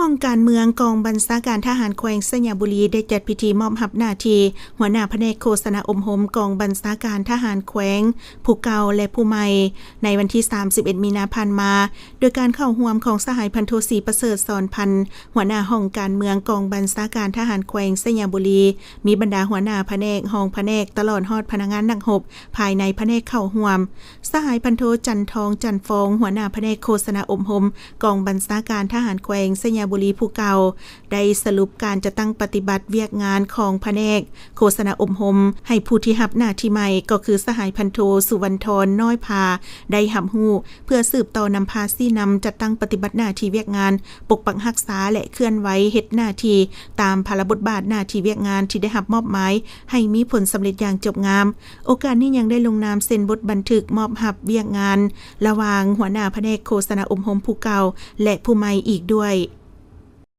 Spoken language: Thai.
ห้องการเมืองกองบัญชาการทหารแขวงสระบุรีได้จัดพิธีมอบรับหน้าที่หัวหน้าแผนกโฆษณาอมหมกองบัญชาการทหารแขวงผู้เก่าและผู้ใหม่ในวันที่31มีนาคมมาโดยการเข้าร่วมของสหายพันโทศรีประเสริฐสอนพันธ์หัวหน้าห้องการเมืองกองบัญชาการทหารแขวงสระบุรีมีบรรดาหัวหน้าแผนกห้องแผนกตลอดฮอดพนักงานนักรบภายในแผนกเข้าร่วมสหายพันโทจันทองจันฟองหัวหน้าแผนกโฆษณาอมหมกองบัญชาการทหารแขวงสระบุรีผู้เก่าได้สรุปการจะตั้งปฏิบัติเวียกงานของแผนกโฆษณาอมหมให้ผู้ที่รับหน้าที่ใหม่ก็คือสหายพันโทสุวรรณธรน้อยพาได้รับรู้เพื่อสืบต่อนำพาซี่นำจัดตั้งปฏิบัติหน้าที่เวียกงานปกปักรักษาและเคลื่อนไหวเฮ็ดหน้าที่ตามภาระบทบาทหน้าที่เวียกงานที่ได้รับมอบหมายให้มีผลสำเร็จอย่างจบงามโอกาสนี้ยังได้ลงนามเซ็นบทบันทึกมอบรับเวียกงานระหว่างหัวหน้าแผนกโฆษณาอมหมผู้เก่าและผู้ใหม่อีกด้วย